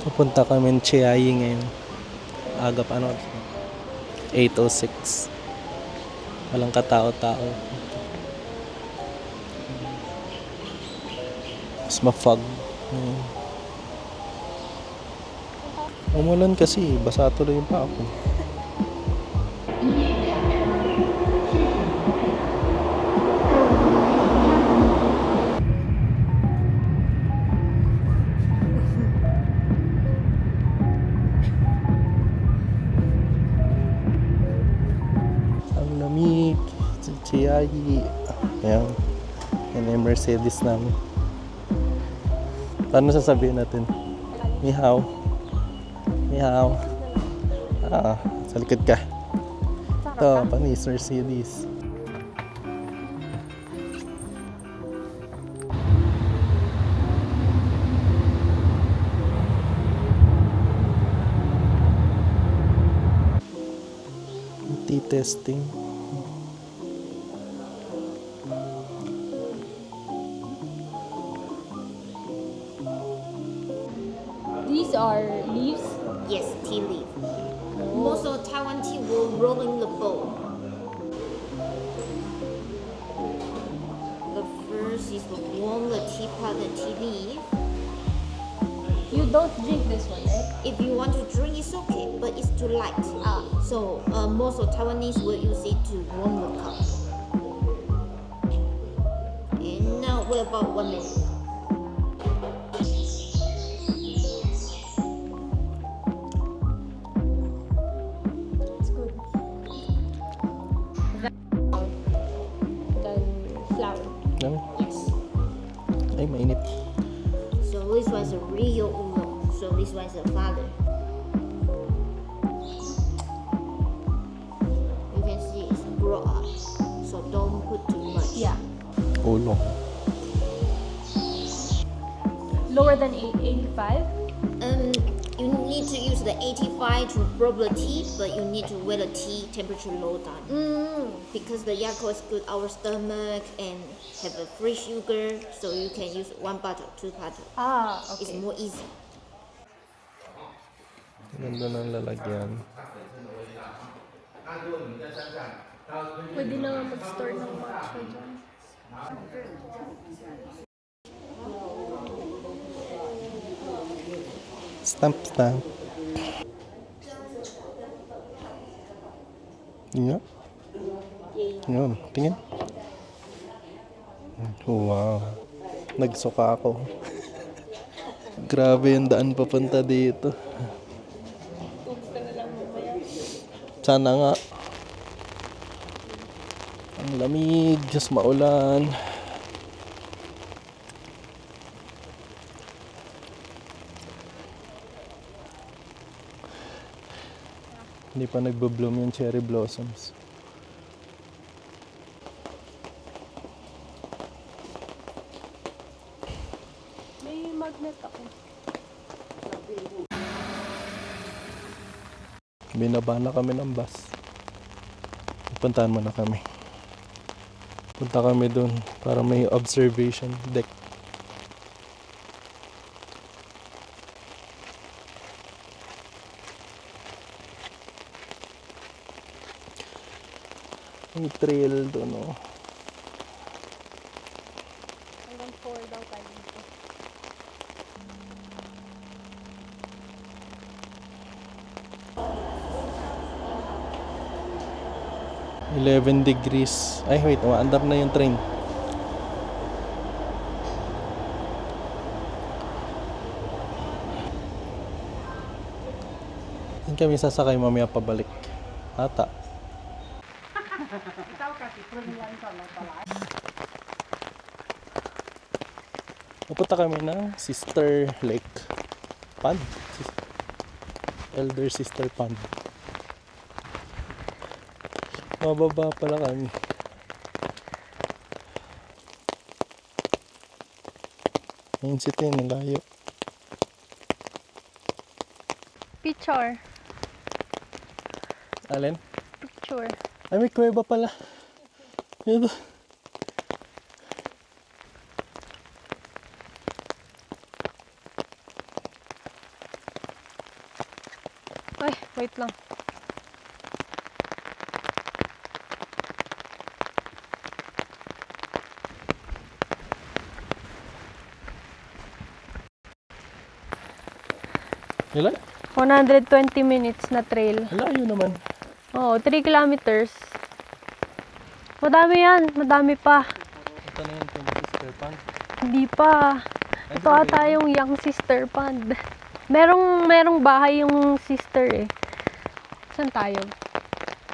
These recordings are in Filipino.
Pupunta kami ng Chiayi ngayon. Aga pa 8:06. Walang katao-tao. Mas ma-fog. Umulan kasi, basa tuloy pa ako. Ang lamig sa Chiayi. Ayan. Yan yung Mercedes namin. Paano sasabihin natin? Ni hao. Ni hao. Sa likod ka. Ito, panis Mercedes. T-testing. These are leaves. Yes, tea leaf. Most of Taiwan tea will roll in the bowl. The first is to warm the teapot and tea leaf. You don't drink this one, right? If you want to drink, it's okay, but it's too light. So most of Taiwanese will use it to warm the cup. And now wait about 1 minute. It's good. Then flour. Dami. Yes. Ay, mainit. So this one is a real uno. So this one is a father. You can see it's grow up. So don't put too much. Yeah. Ulo. Lower than 85. You need to use the 85 to brew the tea, but you need to wear the tea temperature low down. Because the Yakult is good our stomach and have a free sugar, so you can use 1 bottle, 2 bottle. It's Okay. more easy. Ganda ng lalagyan. Pwede na nga mag-store ng matcha dyan. Stamp. Yun. Yun. Tingin. Wow. Nagsuka ako. Grabe yung daan papunta dito. Sana nga. Ang lamig. Diyos maulan. Hindi pa nagbo-bloom yung cherry blossoms. May magnet ako. Binaba na kami ng bus. Puntahan mo na kami. Punta kami dun para may observation deck. May trail doon, oh. Hanggang 4 daw tayo dito. $11 degrees. Ay, wait. Umaandar na yung train. Saan kami sasakay mamaya pabalik? Ata. Pupunta kami ng Sister Lake Pond. Elder Sister Pond. Mababa pala kami. Ayun si Tin, layo. Picture. Alin? Picture. Ay, may kuweba pala. Ito. Ay, wait lang. Ilan? 120 minutes na trail. Layo naman. Oo, 3 kilometers. Madami yan. Madami pa. Ito na yun, Sister Pond. Hindi pa. Ito ata yung Young Sister Pond. Merong bahay yung sister eh. Saan tayo?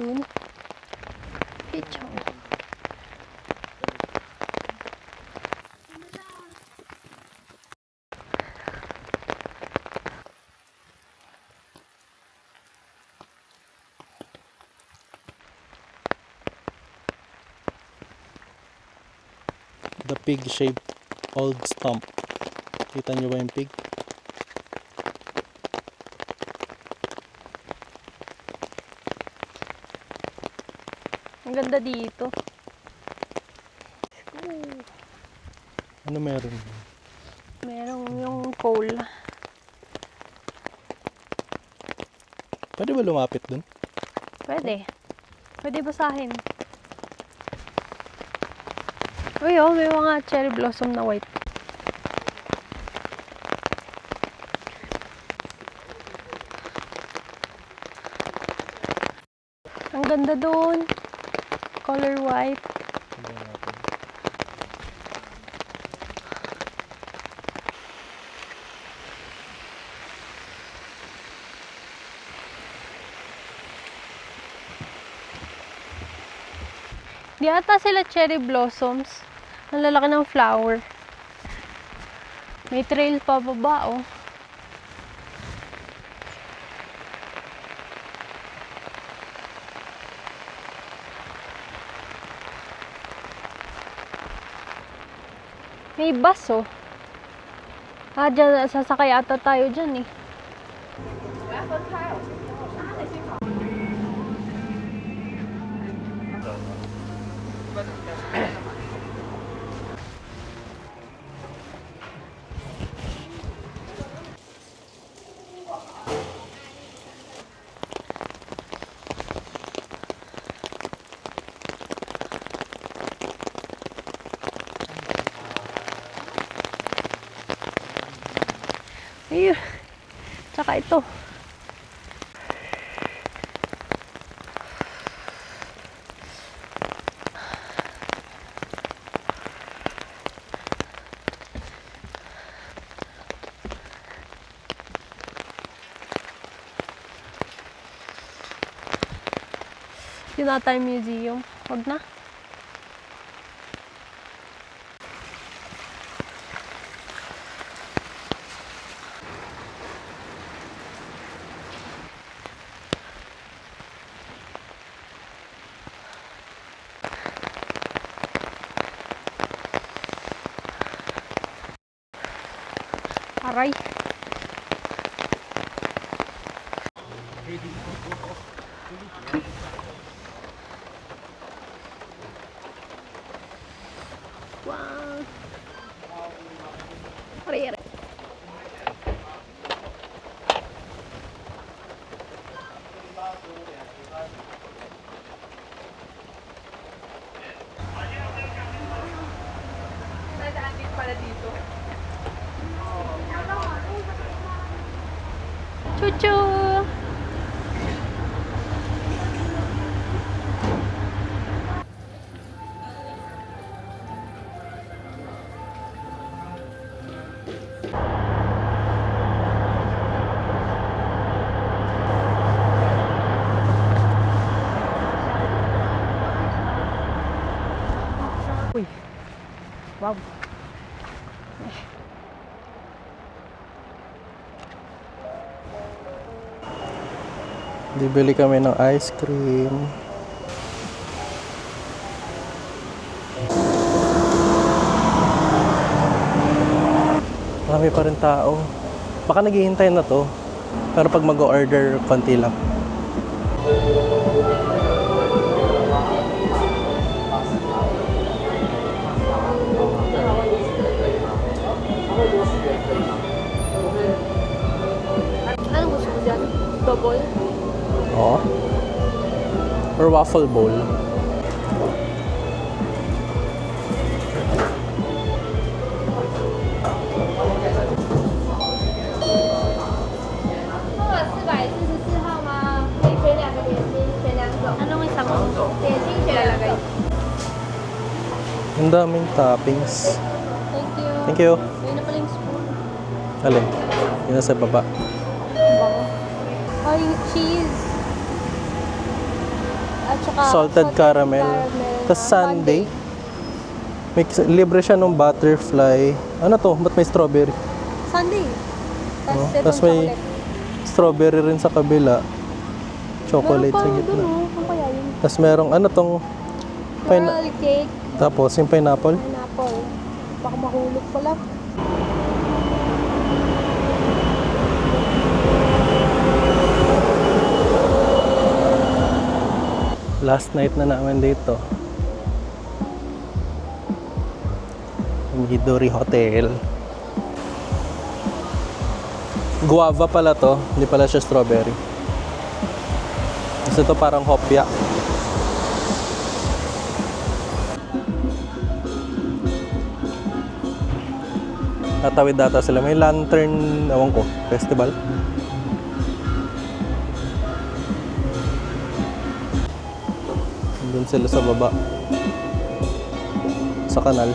Dun? Pichong. The pig-shaped old stump. Kita nyo ba yung pig? Ang ganda dito. Ano meron? Merong yung pole. Pwede ba lumapit dun? Pwede. Pwede basahin. Uy, oh, may mga cherry blossom na white. Ang ganda doon. Color white. Di ata sila cherry blossoms. Ang lalaki ng flower. May trail pa baba, oh. May bus, oh. Dyan, sasakay ata tayo dyan, eh. Ayun. Tsaka ito. Yun ata yung museum. Huwag na. Aray. Wow. Aray, aray. Chuchu! Uy. Wow. Bibili kami ng ice cream. Marami pa rin tao. Baka naghihintay na to. Pero pag mag-order, konti lang. Anong gusto mo dyan? Ito? Java ball. Oo. Or waffle bowl. Anong isang lalagay? Ang daming toppings. Thank you. Thank you. May na pala yung spoon. Alin? Yun nasa baba. Bango. Oh, yung cheese. At saka Salted caramel. Tapos sundae. May libre siya ng butterfly. Ano to? Ba't may strawberry? Sundae. Oh, Tapos tas may strawberry rin sa kabila. Chocolate sa gitna. Ano kaya yun? Tapos merong ano tong Floral cake. tapos yung pineapple. Pineapple. Baka mahulog pala. Last night na namin dito. Midori Hotel. Guava pala to, hindi pala siya strawberry. Kasi ito parang hopya. Natawid data sila. May lantern, ewan ko, festival. Doon sila sa baba. Sa kanal.